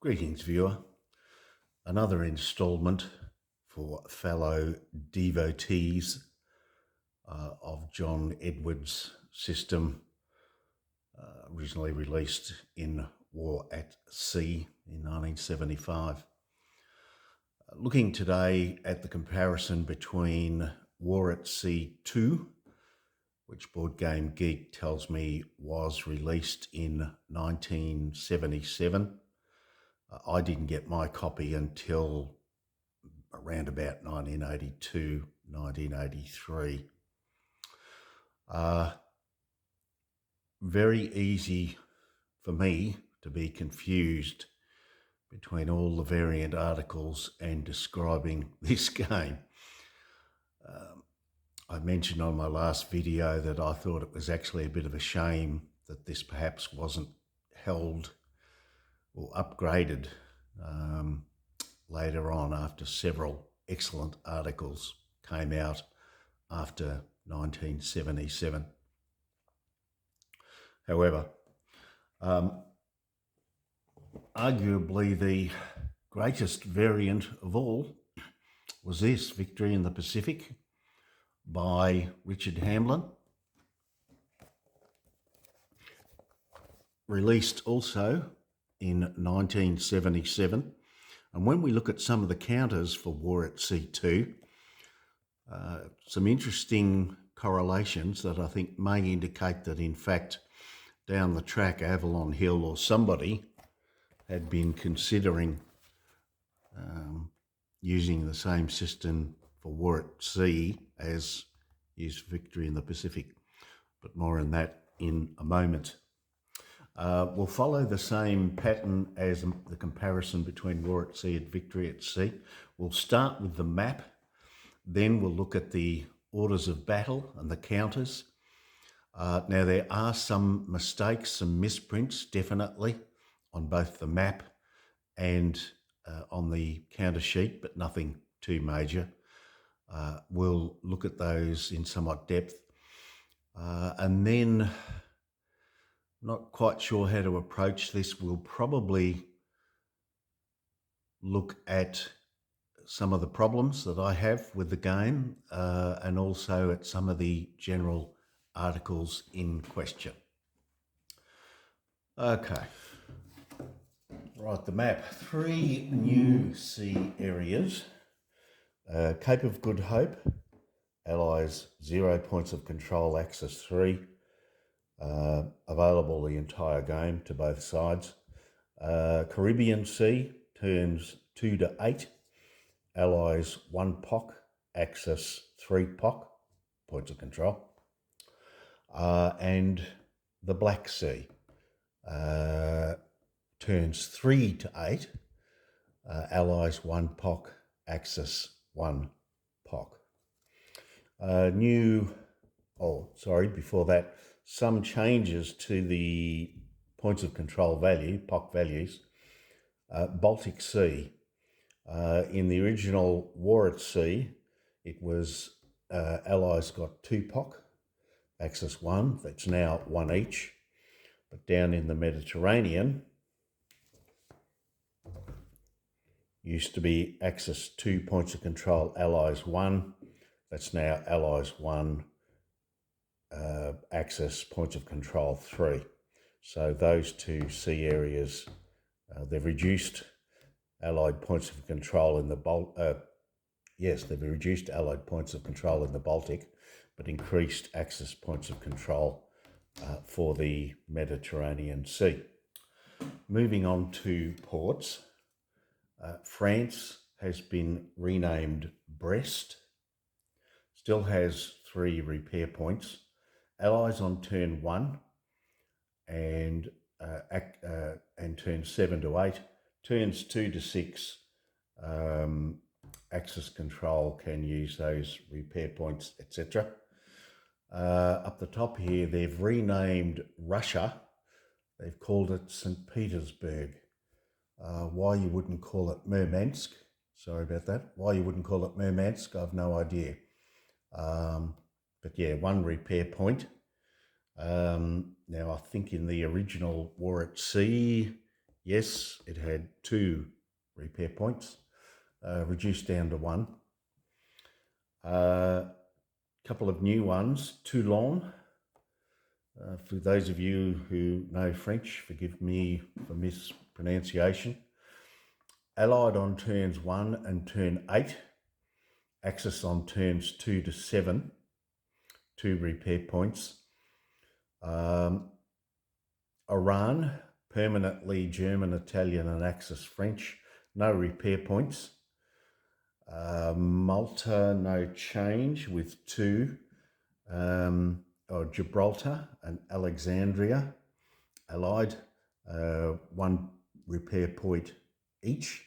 Greetings, viewer. Another instalment for fellow devotees of John Edwards' system, originally released in War at Sea in 1975. Looking today at the comparison between War at Sea 2, which Board Game Geek tells me was released in 1977. I didn't get my copy until around about 1982, 1983. Very easy for me to be confused between all the variant articles and describing this game. I mentioned on my last video that I thought it was actually a bit of a shame that this perhaps wasn't held or upgraded later on after several excellent articles came out after 1977. However, arguably the greatest variant of all was this, Victory in the Pacific by Richard Hamblen, released also in 1977. And when we look at some of the counters for War at Sea 2, some interesting correlations that I think may indicate that in fact down the track Avalon Hill or somebody had been considering using the same system for War at Sea as used Victory in the Pacific, but more on that in a moment. We'll follow the same pattern as the comparison between War at Sea and Victory at Sea. We'll start with the map, then we'll look at the orders of battle and the counters. Now there are some mistakes, some misprints definitely on both the map and on the counter sheet, but nothing too major. We'll look at those in somewhat depth. And then, not quite sure how to approach this, we'll probably look at some of the problems that I have with the game and also at some of the general articles in question. Okay, right, the map. 3 new sea areas. Cape of Good Hope, Allies 0 points of control, Axis 3. Available the entire game to both sides. Caribbean Sea, turns 2 to 8. Allies 1 POC, Axis 3 POC, points of control. And the Black Sea, turns 3 to 8. Allies 1 POC, Axis 1 POC. Before that, some changes to the points of control value, POC values. Baltic Sea. In the original War at Sea, it was Allies got 2 POC, Axis 1, that's now 1 each. But down in the Mediterranean, used to be Axis 2 points of control, Allies 1, that's now Allies 1, Axis points of control 3. So those 2 sea areas, they've reduced Allied points of control in the they've reduced Allied points of control in the Baltic, but increased Axis points of control for the Mediterranean Sea. Moving on to ports, France has been renamed Brest, still has 3 repair points. Allies on turn 1 and turns 7 to 8, turns 2 to 6. Axis control can use those repair points, etc. Up the top here, they've renamed Russia. They've called it St. Petersburg. Why you wouldn't call it Murmansk, sorry about that. Why you wouldn't call it Murmansk, I've no idea. But yeah, 1 repair point. Now I think in the original War at Sea, yes, it had 2 repair points, reduced down to 1. Couple of new ones, Toulon. For those of you who know French, forgive me for mispronunciation. Allied on turns 1 and turn 8. Axis on turns 2 to 7. 2 repair points. Iran, permanently German, Italian and Axis French. No repair points. Malta, no change with 2. Gibraltar and Alexandria, Allied, 1 repair point each.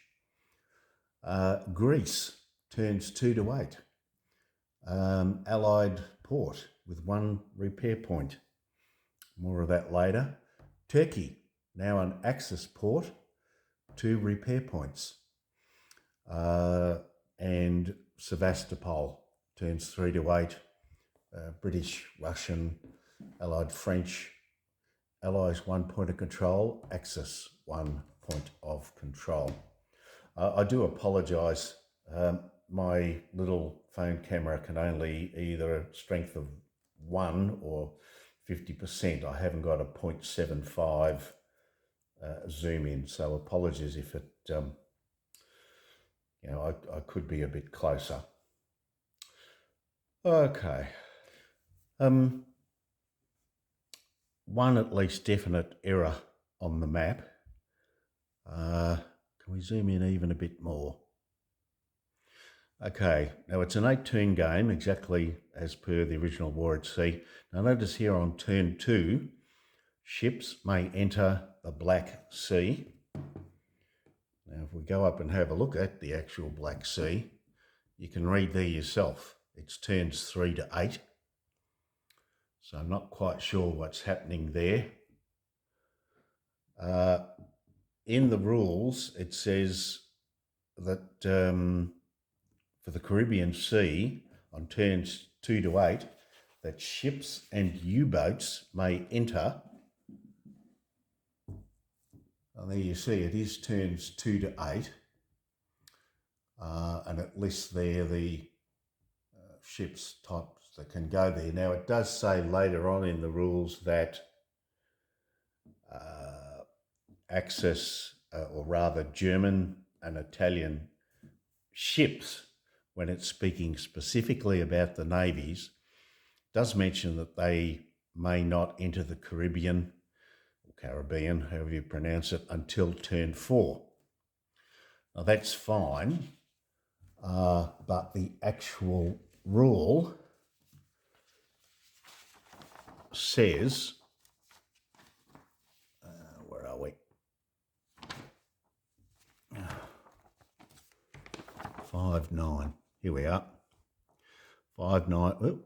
Greece, turns 2 to 8. Allied port with 1 repair point. More of that later. Turkey, now an Axis port, 2 repair points. And Sevastopol, turns 3 to 8. British, Russian, Allied French, Allies 1 point of control, Axis 1 point of control. I do apologise. My little phone camera can only either a strength of 1 or 50%. I haven't got a 0.75 zoom in, so apologies if it, I could be a bit closer. Okay. One at least definite error on the map. Can we zoom in even a bit more? Okay, now it's an 8-turn game, exactly as per the original War at Sea. Now notice here on turn 2, ships may enter the Black Sea. Now if we go up and have a look at the actual Black Sea, you can read there yourself. It's turns 3 to 8. So I'm not quite sure what's happening there. In the rules, it says that for the Caribbean Sea, on turns 2 to 8, that ships and U-boats may enter. And there you see, it is turns 2 to 8. And it lists there the ships types that can go there. Now, it does say later on in the rules that Axis, or rather German and Italian ships, when it's speaking specifically about the navies, does mention that they may not enter the Caribbean, or Caribbean, however you pronounce it, until turn 4. Now, that's fine, but the actual rule says, where are we? 5.9. Here we are. 5.9.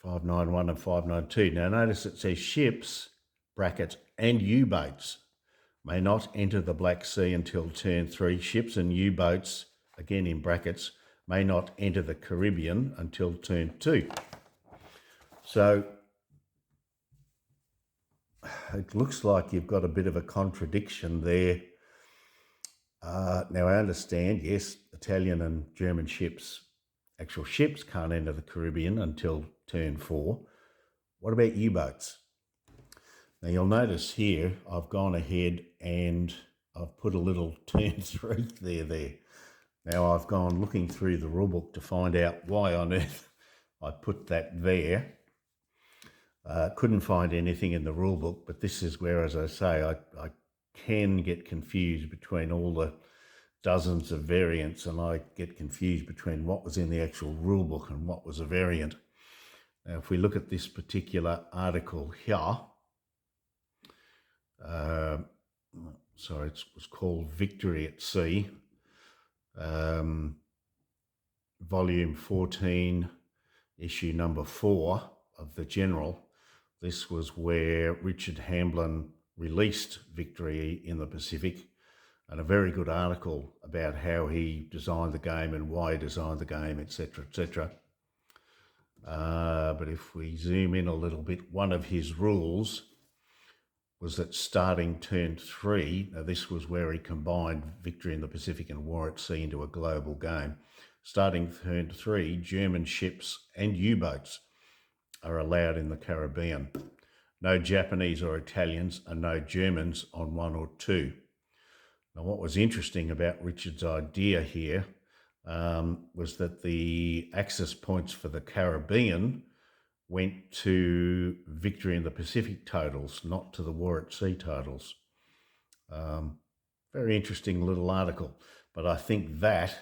591 and 592. Now notice it says ships, brackets, and U-boats may not enter the Black Sea until turn 3. Ships and U-boats, again in brackets, may not enter the Caribbean until turn 2. So it looks like you've got a bit of a contradiction there. Now I understand, yes, Italian and German ships, actual ships can't enter the Caribbean until turn 4. What about U-boats? Now you'll notice here, I've gone ahead and I've put a little turn 3 there. Now I've gone looking through the rulebook to find out why on earth I put that there. Couldn't find anything in the rulebook, but this is where, as I say, I can get confused between all the dozens of variants, and I get confused between what was in the actual rulebook and what was a variant. Now, if we look at this particular article here, sorry, it was called Victory at Sea, volume 14, issue number 4 of the General. This was where Richard Hamblen released Victory in the Pacific, and a very good article about how he designed the game and why he designed the game, etc., etc. But if we zoom in a little bit, one of his rules was that starting turn 3, now this was where he combined Victory in the Pacific and War at Sea into a global game. Starting turn 3, German ships and U-boats are allowed in the Caribbean. No Japanese or Italians and no Germans on 1 or 2. Now, what was interesting about Richard's idea here was that the access points for the Caribbean went to Victory in the Pacific totals, not to the War at Sea totals. Very interesting little article, but I think that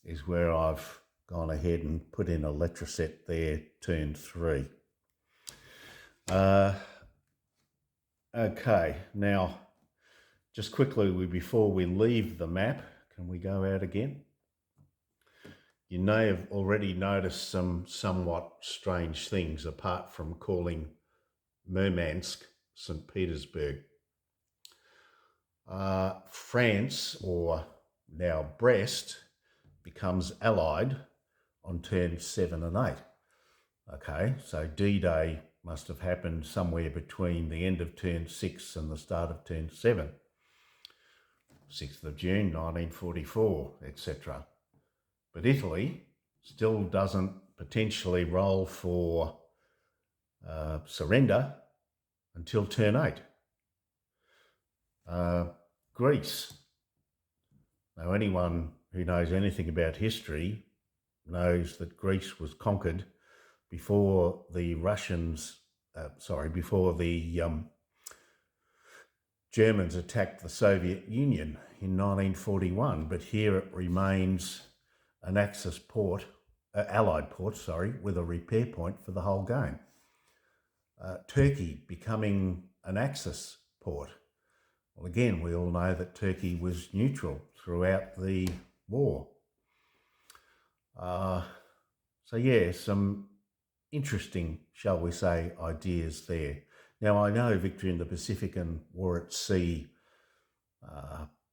is where I've gone ahead and put in a Letraset there, turn 3. Okay, now just quickly before we leave the map, can we go out again? You may have already noticed some somewhat strange things apart from calling Murmansk St. Petersburg. France, or now Brest, becomes allied on turn 7 and 8. Okay, so D-Day must have happened somewhere between the end of turn 6 and the start of turn 7. 6th of June 1944, etc. But Italy still doesn't potentially roll for surrender until turn 8. Greece. Now, anyone who knows anything about history knows that Greece was conquered before the Germans attacked the Soviet Union in 1941, but here it remains an Axis port, Allied port, with a repair point for the whole game. Turkey becoming an Axis port. Well, again, we all know that Turkey was neutral throughout the war. So yeah, some interesting, shall we say, ideas there. Now, I know Victory in the Pacific and War at Sea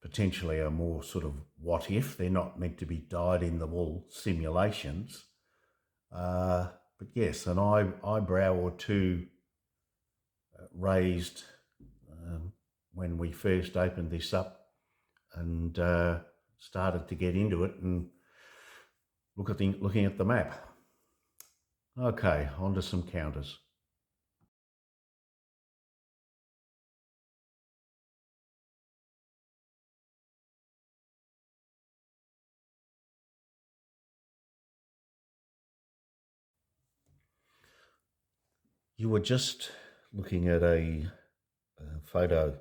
potentially are more sort of what if. They're not meant to be dyed-in-the-wool simulations. But yes, an eyebrow or two raised when we first opened this up and started to get into it and looking at the map. Okay, on to some counters. You were just looking at a photo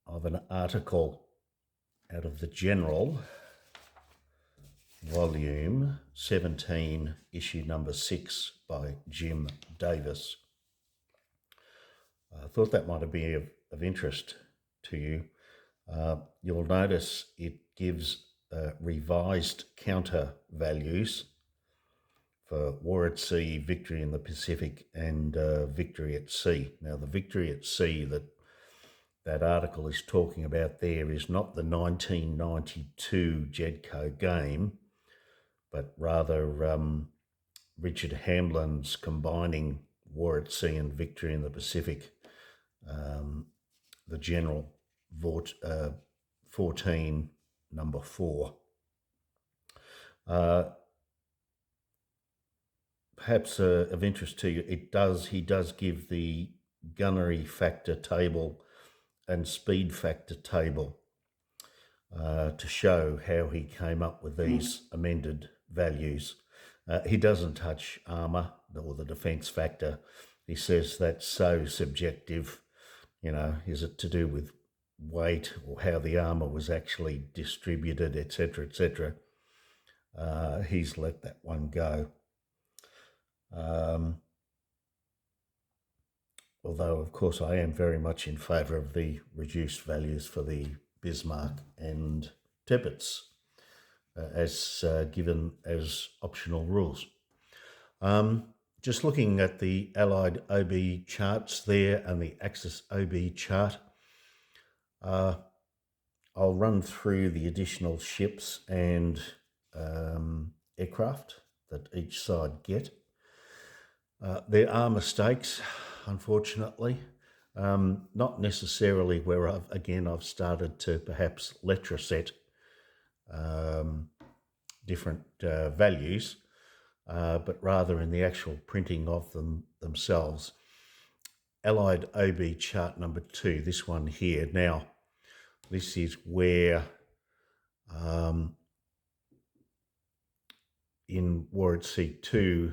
of an article out of the General, volume 17, issue number 6 by Jim Davis. I thought that might be of interest to you. You'll notice it gives revised counter values for War at Sea, Victory in the Pacific, and Victory at Sea. Now, the Victory at Sea that article is talking about there is not the 1992 JEDCO game, but rather Richard Hamblen's combining War at Sea and Victory in the Pacific, the General 14, number 4. Perhaps of interest to you, he does give the gunnery factor table and speed factor table to show how he came up with these amended values. He doesn't touch armour or the defence factor. He says that's so subjective. You know, is it to do with weight or how the armour was actually distributed, etc., etc. He's let that one go. Although, of course, I am very much in favour of the reduced values for the Bismarck and Tippets as given as optional rules. Just looking at the Allied OB charts there and the Axis OB chart, I'll run through the additional ships and aircraft that each side get. There are mistakes, unfortunately. Not necessarily where I've started to perhaps letter set different values, but rather in the actual printing of them themselves. Allied OB chart number 2, this one here. Now, this is where in War at Sea 2,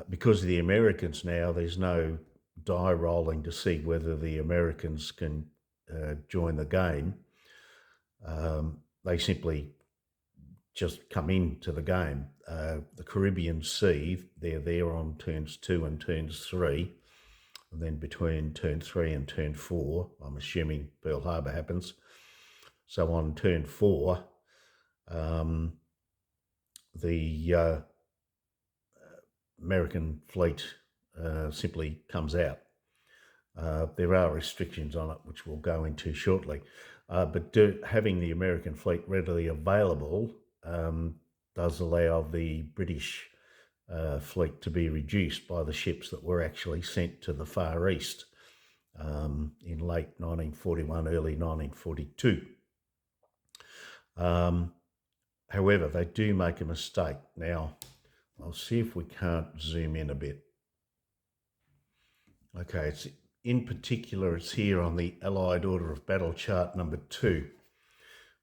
because of the Americans now, there's no die rolling to see whether the Americans can join the game. They simply just come into the game. The Caribbean Sea, they're there on turns 2 and turns 3. And then between turn 3 and turn 4, I'm assuming Pearl Harbor happens. So on turn 4, the American fleet simply comes out. There are restrictions on it, which we'll go into shortly. But having the American fleet readily available does allow the British fleet to be reduced by the ships that were actually sent to the Far East in late 1941, early 1942. However, they do make a mistake. Now, I'll see if we can't zoom in a bit. Okay, in particular, it's here on the Allied Order of Battle chart number 2.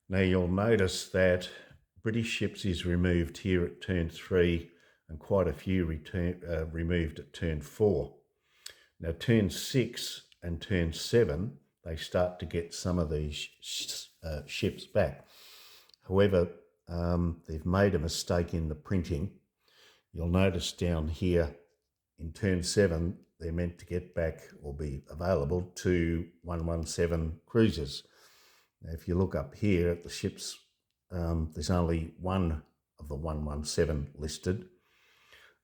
Now, you'll notice that British ships is removed here at turn 3 and quite a few removed at turn 4. Now, turn 6 and turn 7, they start to get some of these ships back. However, they've made a mistake in the printing. You'll notice down here in turn 7, they're meant to get back or be available to 117 cruisers. Now, if you look up here at the ships, there's only one of the 117 listed.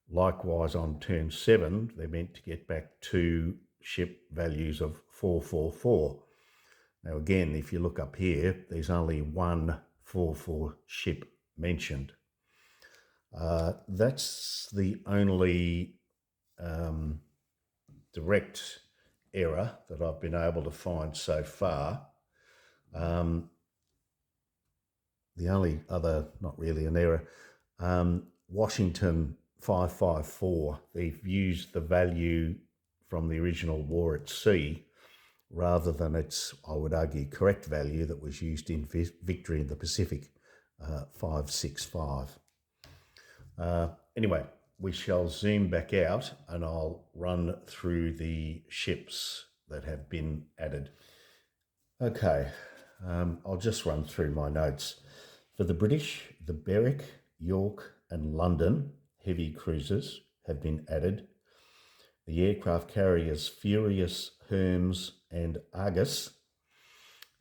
Likewise, on turn 7, they're meant to get back 2 ship values of 444. Now, again, if you look up here, there's only one 44 ship mentioned. That's the only direct error that I've been able to find so far. The only other, not really an error, Washington 554, they've used the value from the original War at Sea rather than its, I would argue, correct value that was used in Victory in the Pacific, 565. Anyway, we shall zoom back out and I'll run through the ships that have been added. Okay, I'll just run through my notes. For the British, the Berwick, York and London heavy cruisers have been added. The aircraft carriers Furious, Hermes and Argus.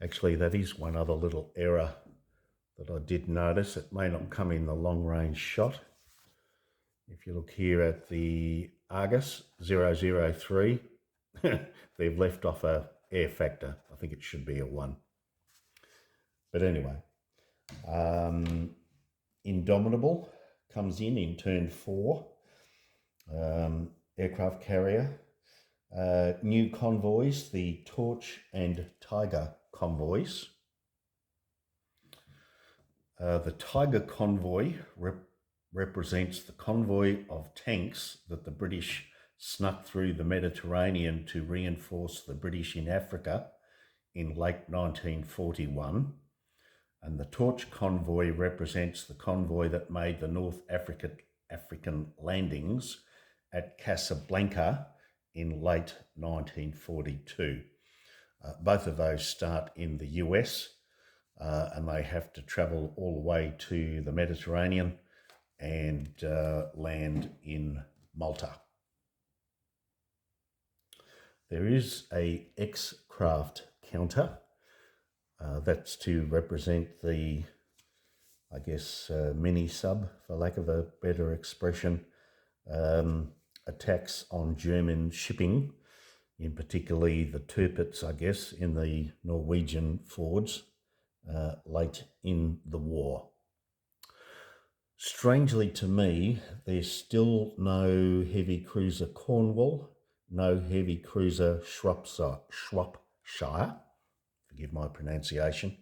Actually, that is one other little error that I did notice. It may not come in the long-range shot. If you look here at the Argus 003, they've left off a air factor. I think it should be a 1. But anyway, Indomitable comes in turn 4. Aircraft carrier. New convoys, the Torch and Tiger convoys. The Tiger convoy represents the convoy of tanks that the British snuck through the Mediterranean to reinforce the British in Africa in late 1941. And the Torch convoy represents the convoy that made the North African landings at Casablanca in late 1942. Both of those start in the US and they have to travel all the way to the Mediterranean and land in Malta. There is a X-craft counter. That's to represent the, I guess, mini-sub, for lack of a better expression, attacks on German shipping, in particularly the Tirpitz, I guess, in the Norwegian fords late in the war. Strangely to me, there's still no heavy cruiser Cornwall no heavy cruiser Shropshire, forgive my pronunciation.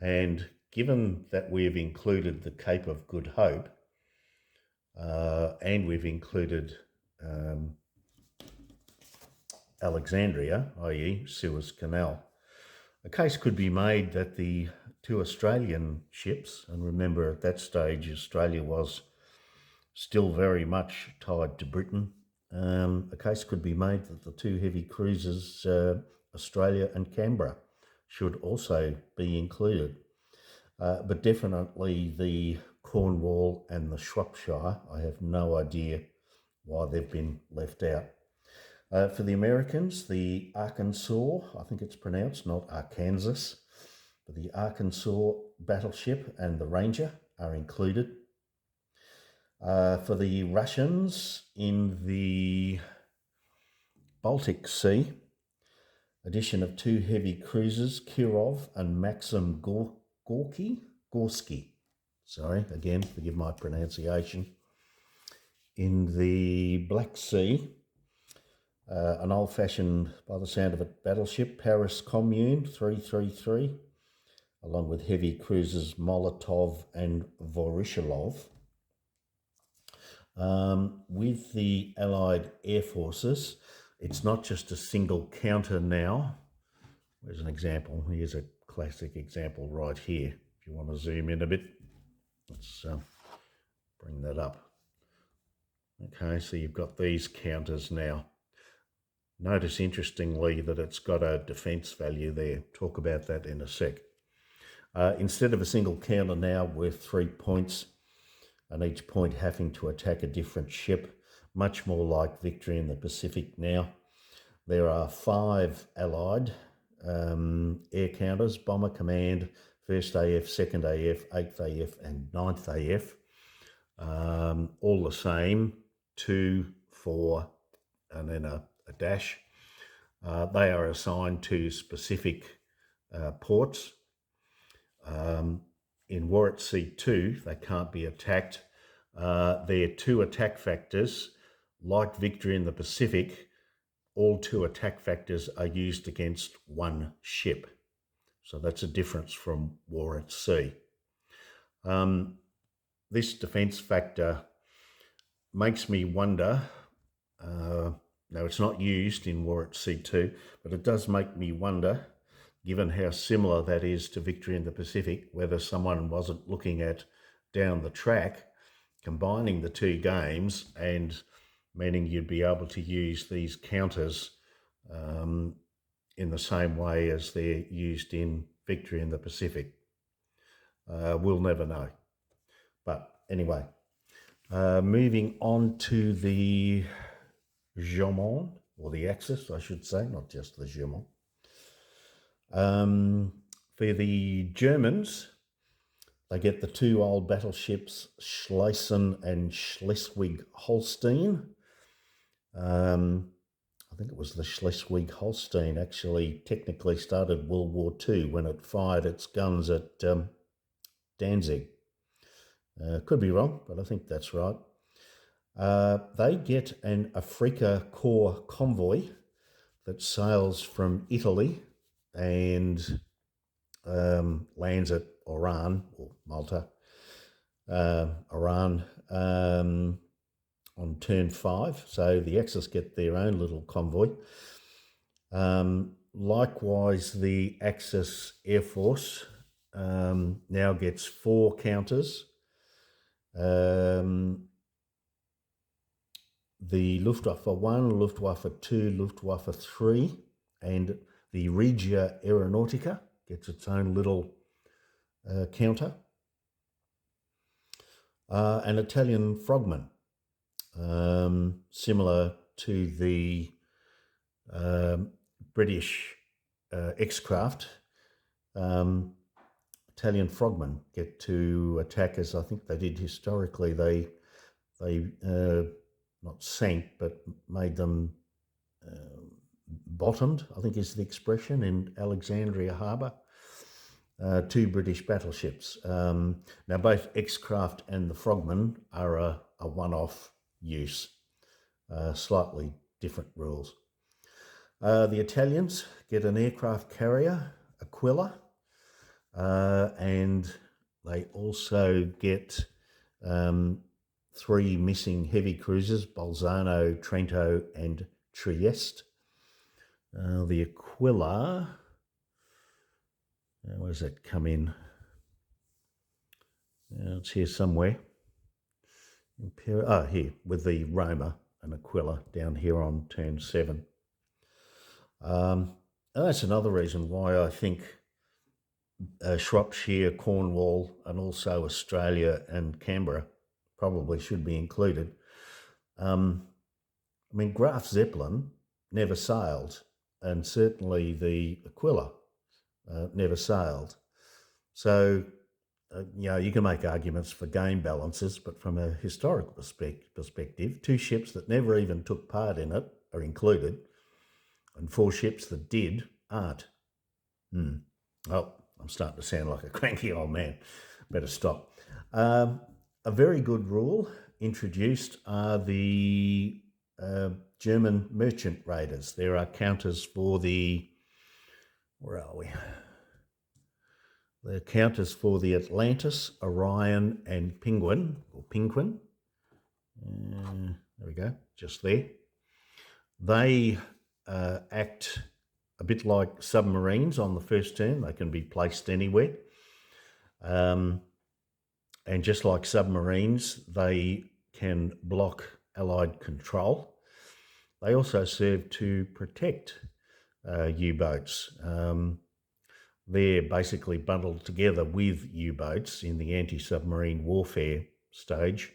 And given that we've included the Cape of Good Hope, and we've included Alexandria, i.e. Suez Canal, a case could be made that the two Australian ships, and remember at that stage Australia was still very much tied to Britain, a case could be made that the two heavy cruisers, Australia and Canberra, should also be included. But definitely the Cornwall and the Shropshire, I have no idea why they've been left out. For the Americans, the Arkansas, I think it's pronounced, not Arkansas, but the Arkansas battleship and the Ranger are included. For the Russians, in the Baltic Sea, addition of two heavy cruisers, Kirov and Maxim Gorsky. Sorry, again, forgive my pronunciation. In the Black Sea, an old-fashioned, by the sound of it, battleship, Paris Commune 333, along with heavy cruisers Molotov and Voroshilov. With the Allied Air Forces, it's not just a single counter now. There's an example. Here's a classic example right here. If you want to zoom in a bit, let's bring that up. Okay, so you've got these counters now. Notice, interestingly, that it's got a defence value there. Talk about that in a sec. Instead of a single counter now worth 3 points, and each point having to attack a different ship, much more like Victory in the Pacific now. There are 5 Allied air counters: Bomber Command, 1st AF, 2nd AF, 8th AF and 9th AF. All the same, 2, 4 and then a dash. They are assigned to specific ports. In Warwick 2, they can't be attacked. Their 2 attack factors, like Victory in the Pacific, all 2 attack factors are used against 1 ship. So that's a difference from Warwick Sea. This defence factor makes me wonder, now it's not used in Warwick C2, but it does make me wonder, given how similar that is to Victory in the Pacific, whether someone wasn't looking at down the track, combining the 2 games and meaning you'd be able to use these counters in the same way as they're used in Victory in the Pacific. We'll never know. But anyway, moving on to the Jomon, or the Axis, I should say, not just the Jomon. For the Germans, they get the 2 old battleships Schlesien and Schleswig-Holstein. I think it was the Schleswig-Holstein actually technically started World War II when it fired its guns at Danzig. Could be wrong, but I think that's right. They get an Afrika Korps convoy that sails from Italy and lands at Oran, or Malta, Oran, on turn 5. So the Axis get their own little convoy. Likewise, the Axis Air Force now gets 4 counters. The Luftwaffe 1, Luftwaffe 2, Luftwaffe 3, and the Regia Aeronautica gets its own little counter. An Italian Frogman, similar to the British X-Craft. Italian Frogmen get to attack, as I think they did historically. They not sank, but made them bottomed, I think is the expression, in Alexandria Harbour. 2 British battleships. Now both X-Craft and the Frogman are a one-off use, slightly different rules. The Italians get an aircraft carrier, Aquila, and they also get 3 missing heavy cruisers, Bolzano, Trento and Trieste. The Aquila, where does that come in? It's here somewhere. Here, with the Roma and Aquila down here on turn 7. And that's another reason why I think Shropshire, Cornwall, and also Australia and Canberra probably should be included. Graf Zeppelin never sailed, and certainly the Aquila never sailed. So, you can make arguments for game balances, but from a historical perspective, 2 ships that never even took part in it are included, and 4 ships that did aren't. Oh, I'm starting to sound like a cranky old man. Better stop. A very good rule introduced are the German merchant raiders. There are counters for the... Where are we? The counters for the Atlantis, Orion and Penguin. There we go, just there. They act a bit like submarines on the first turn. They can be placed anywhere. And just like submarines, they can block Allied control. They also serve to protect U-boats. They're basically bundled together with U-boats in the anti-submarine warfare stage,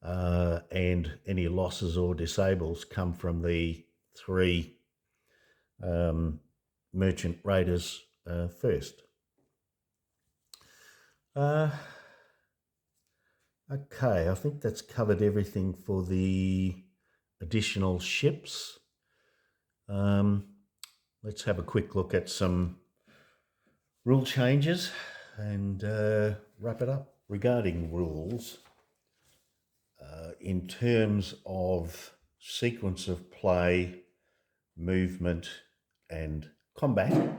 and any losses or disables come from the 3 merchant raiders first. Okay, I think that's covered everything for the additional ships. Let's have a quick look at some rule changes and wrap it up. Regarding rules, in terms of sequence of play, movement and combat,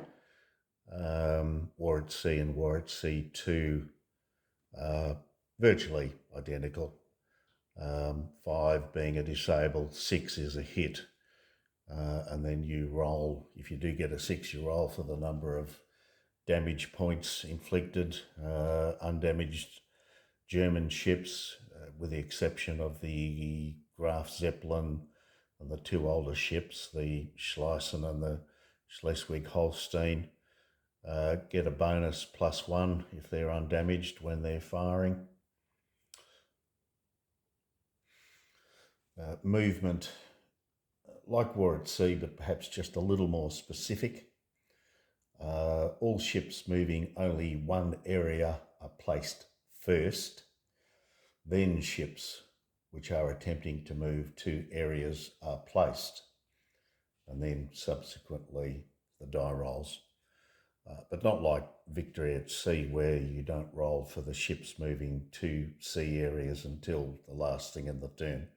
War at Sea and War at Sea 2 are virtually identical. 5 being a disable, 6 is a hit, and then you roll. If you do get a 6, you roll for the number of damage points inflicted. Undamaged German ships, with the exception of the Graf Zeppelin and the 2 older ships, the Schlesien and the Schleswig-Holstein, get a bonus +1 if they're undamaged when they're firing. Movement, like War at Sea, but perhaps just a little more specific. All ships moving only one area are placed first. Then ships which are attempting to move 2 areas are placed, and then subsequently the die rolls. But not like Victory at Sea, where you don't roll for the ships moving 2 sea areas until the last thing in the turn.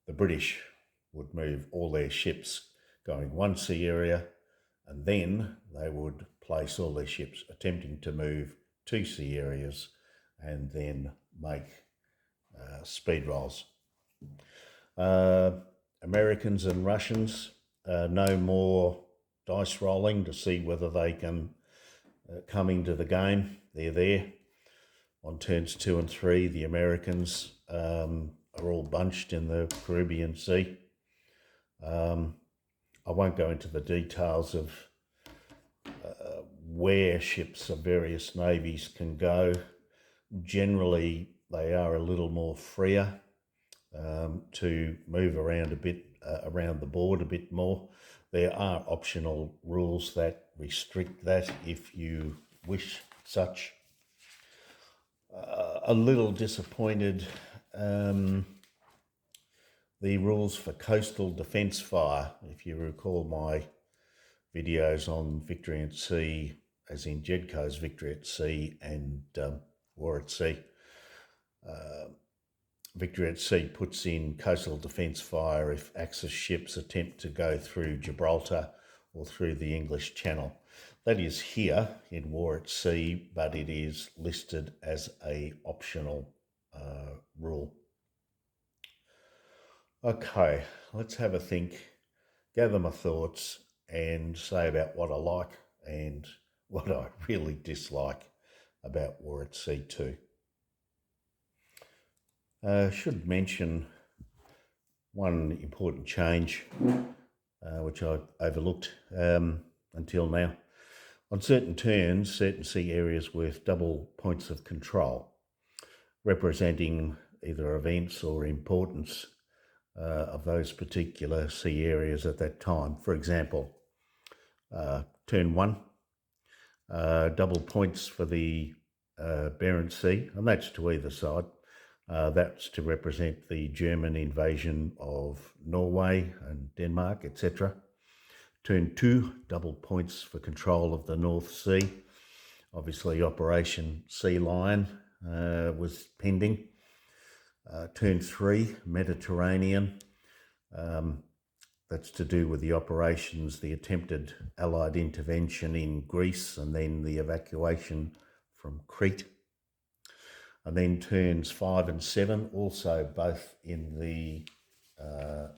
The British would move all their ships going 1 sea area, and then they would place all their ships attempting to move 2 sea areas and then make speed rolls. Americans and Russians, no more dice rolling to see whether they can come into the game. They're there. On turns 2 and 3, the Americans are all bunched in the Caribbean Sea. I won't go into the details of where ships of various navies can go. Generally, they are a little more freer to move around a bit, around the board a bit more. There are optional rules that restrict that if you wish such. A little disappointed, the rules for coastal defence fire. If you recall my videos on Victory at Sea, as in Jedco's Victory at Sea and War at Sea, Victory at Sea puts in coastal defence fire if Axis ships attempt to go through Gibraltar or through the English Channel. That is here in War at Sea, but it is listed as a optional rule. Okay, let's have a think, gather my thoughts and say about what I like and what I really dislike about War at Sea too. Should mention one important change which I overlooked until now. On certain turns, certain sea areas with double points of control, representing either events or importance of those particular sea areas at that time. For example, turn 1, double points for the Barents Sea, and that's to either side. That's to represent the German invasion of Norway and Denmark, etc. Turn 2, double points for control of the North Sea. Obviously, Operation Sea Lion was pending. Turn 3, Mediterranean. That's to do with the operations, the attempted Allied intervention in Greece and then the evacuation from Crete. And then turns 5 and 7, also both in the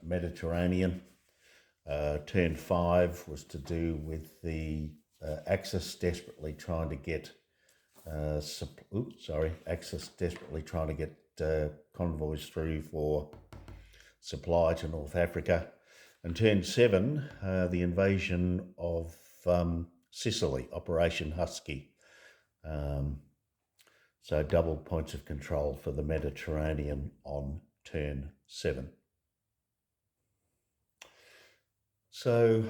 Mediterranean. Turn 5 was to do with the Axis desperately trying to get convoys through for supply to North Africa. And turn 7, the invasion of Sicily, Operation Husky. So double points of control for the Mediterranean on turn 7. So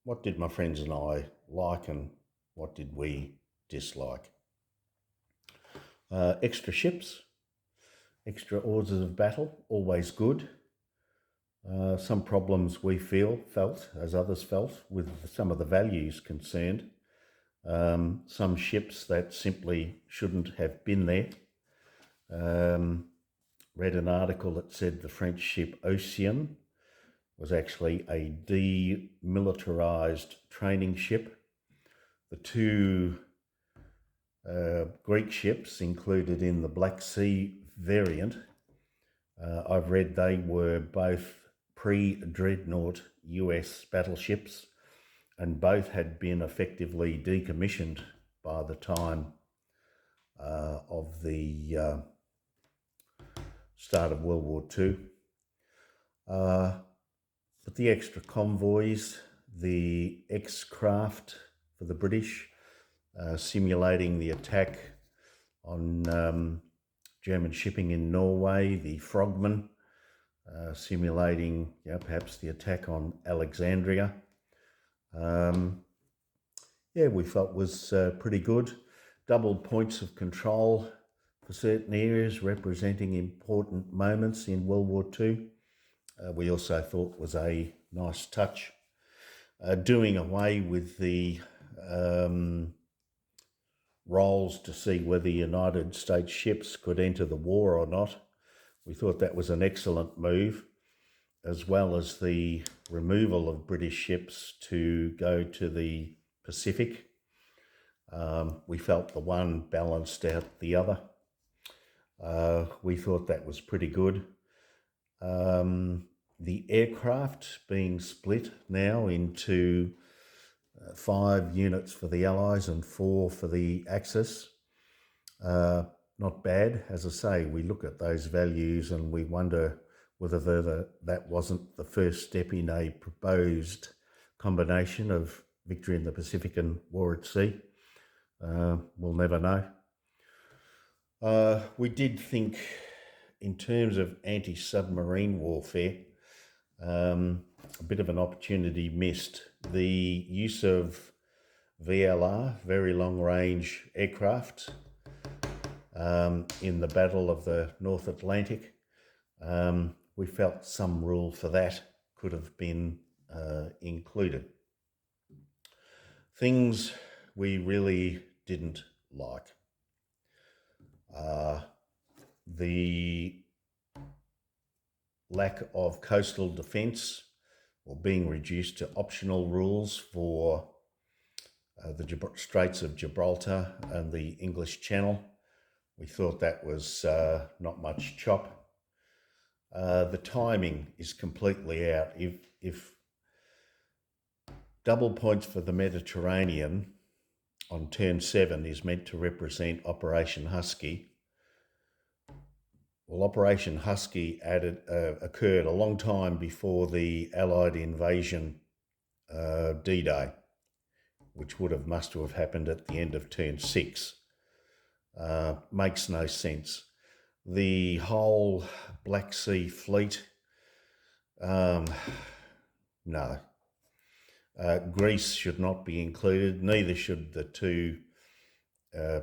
what did my friends and I like and what did we dislike? Extra ships, extra orders of battle, always good. Some problems we felt, as others felt, with some of the values concerned. Some ships that simply shouldn't have been there. Read an article that said the French ship Ocean was actually a demilitarized training ship. The 2 Greek ships included in the Black Sea variant, I've read they were both pre-dreadnought US battleships, and both had been effectively decommissioned by the time of the start of World War II. But the extra convoys, the X-craft for the British, simulating the attack on German shipping in Norway, the Frogman, simulating perhaps the attack on Alexandria. We felt was pretty good. Double points of control for certain areas representing important moments in World War II. We also thought was a nice touch. Doing away with the roles to see whether United States ships could enter the war or not. We thought that was an excellent move, as well as the removal of British ships to go to the Pacific. We felt the one balanced out the other. We thought that was pretty good. The aircraft being split now into 5 units for the Allies and 4 for the Axis. Not bad. As I say, we look at those values and we wonder whether that wasn't the first step in a proposed combination of victory in the Pacific and war at sea. We'll never know. We did think, in terms of anti-submarine warfare, a bit of an opportunity missed. The use of VLR, very long-range aircraft, in the Battle of the North Atlantic. We felt some rule for that could have been included. Things we really didn't like. the lack of coastal defence, or being reduced to optional rules for the Straits of Gibraltar and the English Channel. We thought that was not much chop. The timing is completely out. If double points for the Mediterranean on turn 7 is meant to represent Operation Husky, well, Operation Husky occurred a long time before the Allied invasion D-Day, which must have happened at the end of turn 6. Makes no sense. The whole Black Sea fleet, no. Greece should not be included, neither should the two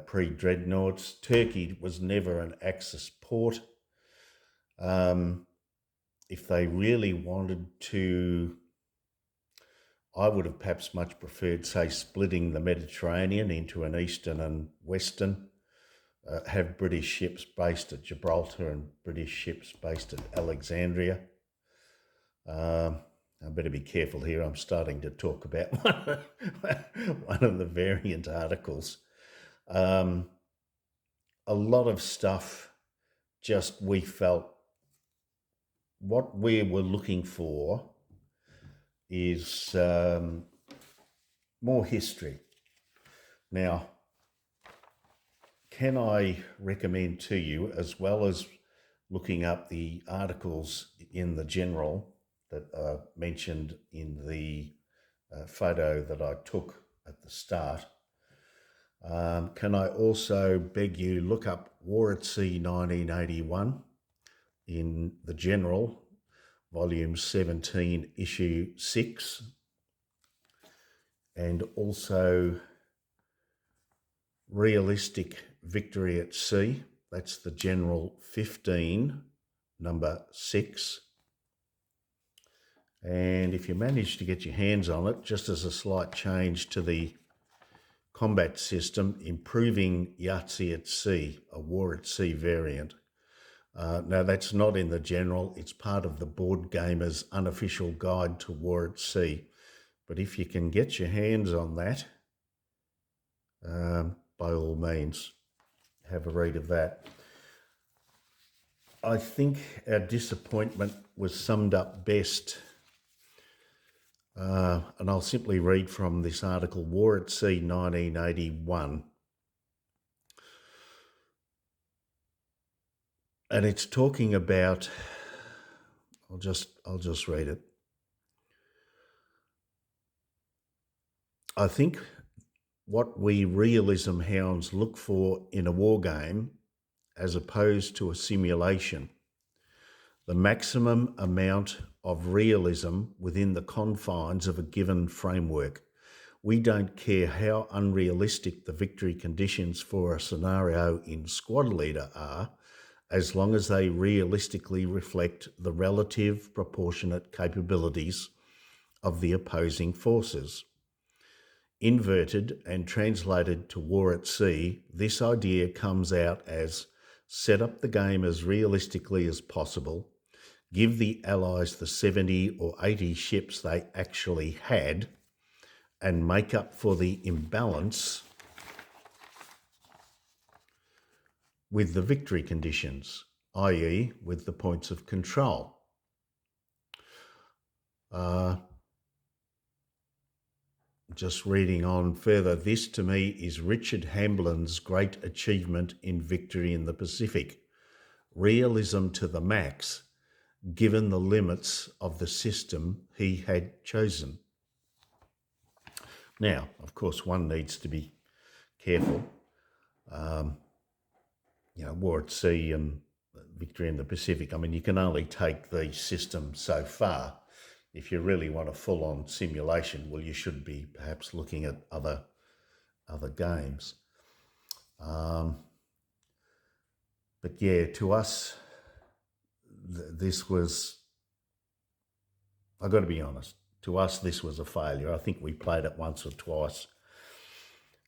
pre-dreadnoughts. Turkey was never an Axis port. If they really wanted to, I would have perhaps much preferred, say, splitting the Mediterranean into an eastern and western, have British ships based at Gibraltar and British ships based at Alexandria. I better be careful here. I'm starting to talk about one of the variant articles. A lot of stuff, just we felt what we were looking for is more history. Now, can I recommend to you, as well as looking up the articles in the General that are mentioned in the photo that I took at the start, can I also beg you look up War at Sea 1981 in the General, Volume 17, Issue 6, and also Realistic Victory at Sea, that's the General 15, number 6. And if you manage to get your hands on it, just as a slight change to the combat system, Improving Yahtzee at Sea, a War at Sea variant. Now, that's not in the General. It's part of the Board Gamer's unofficial guide to War at Sea. But if you can get your hands on that, by all means, have a read of that. I think our disappointment was summed up best, and I'll simply read from this article, War at Sea 1981. And it's talking about, I'll just read it. I think what we realism hounds look for in a war game, as opposed to a simulation, the maximum amount of realism within the confines of a given framework. We don't care how unrealistic the victory conditions for a scenario in Squad Leader are, as long as they realistically reflect the relative proportionate capabilities of the opposing forces. Inverted and translated to War at Sea, this idea comes out as set up the game as realistically as possible, give the Allies the 70 or 80 ships they actually had, and make up for the imbalance with the victory conditions, i.e. with the points of control. Just reading on further, this to me is Richard Hamblen's great achievement in Victory in the Pacific. Realism to the max, given the limits of the system he had chosen. Now, of course, one needs to be careful. War at Sea and Victory in the Pacific, I mean, you can only take the system so far. If you really want a full-on simulation, well, you should be perhaps looking at other games. But yeah, to us, this was, I've got to be honest, to us this was a failure. I think we played it once or twice.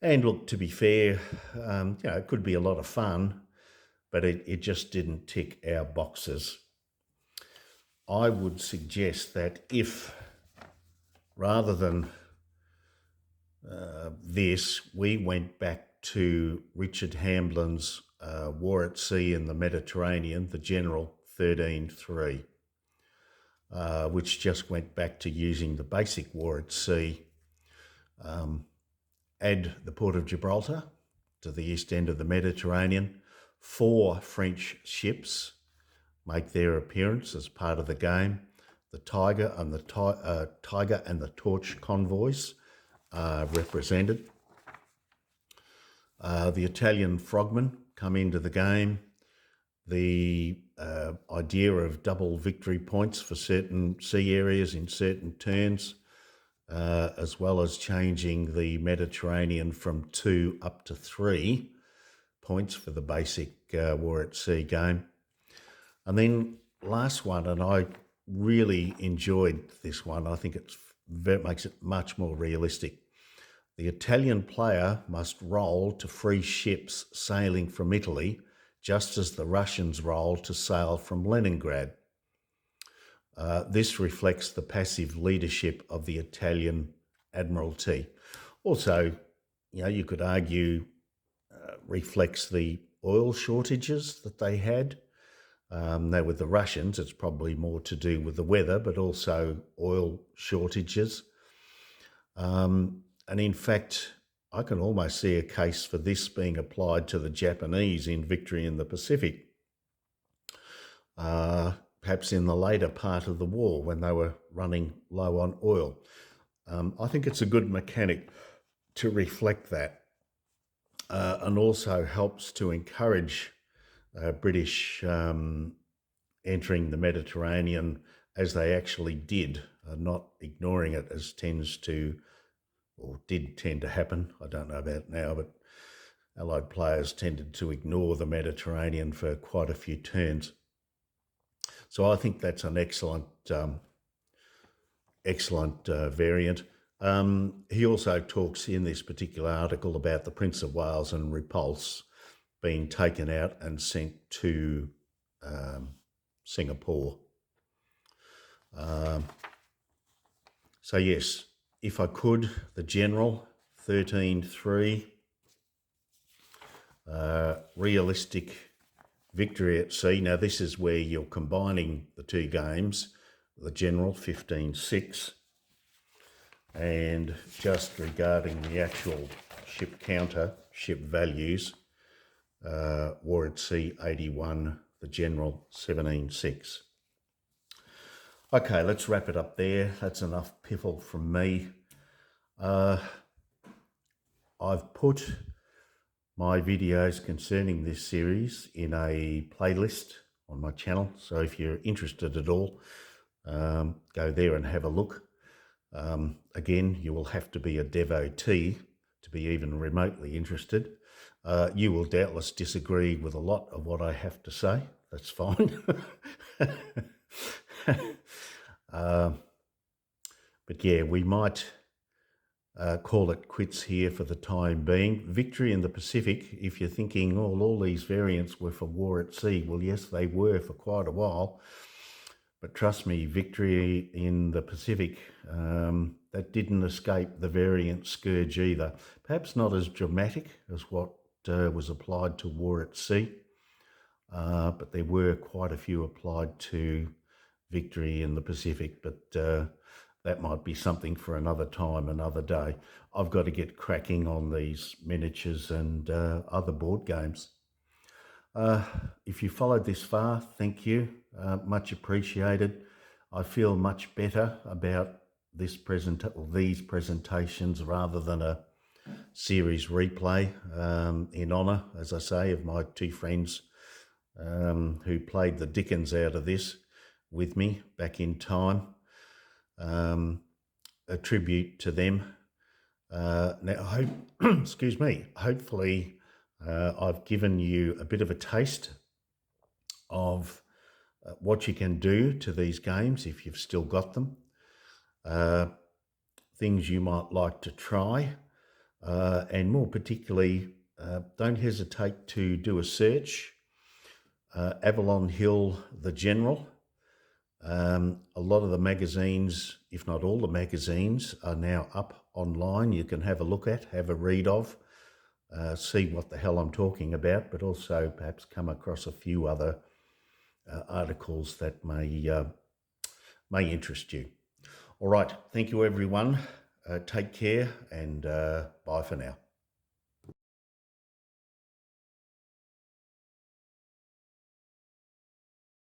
And look, to be fair, it could be a lot of fun, but it just didn't tick our boxes. I would suggest that if, rather than this, we went back to Richard Hamblen's War at Sea in the Mediterranean, the General 13.3, which just went back to using the basic War at Sea. Add the Port of Gibraltar to the east end of the Mediterranean. 4 French ships make their appearance as part of the game. The Tiger and the Torch convoys are represented. The Italian frogmen come into the game. The idea of double victory points for certain sea areas in certain turns, as well as changing the Mediterranean from 2 up to 3 points for the basic War at Sea game. And then last one, and I really enjoyed this one. I think it makes it much more realistic. The Italian player must roll to free ships sailing from Italy, just as the Russians roll to sail from Leningrad. This reflects the passive leadership of the Italian Admiralty. Also, you could argue reflects the oil shortages that they had. Now with the Russians, it's probably more to do with the weather, but also oil shortages. And in fact, I can almost see a case for this being applied to the Japanese in Victory in the Pacific, perhaps in the later part of the war when they were running low on oil. I think it's a good mechanic to reflect that, and also helps to encourage British entering the Mediterranean as they actually did, not ignoring it as did tend to happen. I don't know about now, but Allied players tended to ignore the Mediterranean for quite a few turns. So I think that's an excellent variant. He also talks in this particular article about the Prince of Wales and Repulse being taken out and sent to Singapore. So yes, if I could, the General 13.3, realistic victory at sea. Now this is where you're combining the 2 games, the General 15.6, and just regarding the actual ship counter, ship values, War at Sea 81, the General 17.6. Okay, let's wrap it up there. That's enough piffle from me. I've put my videos concerning this series in a playlist on my channel, so if you're interested at all, go there and have a look. Again, you will have to be a devotee to be even remotely interested. You will doubtless disagree with a lot of what I have to say. That's fine. But yeah, we might call it quits here for the time being. Victory in the Pacific, if you're thinking, oh, all these variants were for War at Sea. Well, yes, they were for quite a while. But trust me, Victory in the Pacific, that didn't escape the variant scourge either. Perhaps not as dramatic as what was applied to War at Sea, but there were quite a few applied to Victory in the Pacific, but that might be something for another time, another day. I've got to get cracking on these miniatures and other board games. If you followed this far, thank you. Much appreciated. I feel much better about these presentations rather than a series replay, in honour, as I say, of my 2 friends who played the dickens out of this with me back in time. A tribute to them. Now, excuse me, hopefully I've given you a bit of a taste of what you can do to these games if you've still got them. Things you might like to try, and more particularly, don't hesitate to do a search Avalon Hill, The General. A lot of the magazines, if not all the magazines, are now up online. You can have a look at, have a read of, see what the hell I'm talking about, but also perhaps come across a few other articles that may interest you. All right, thank you everyone. Take care and bye for now.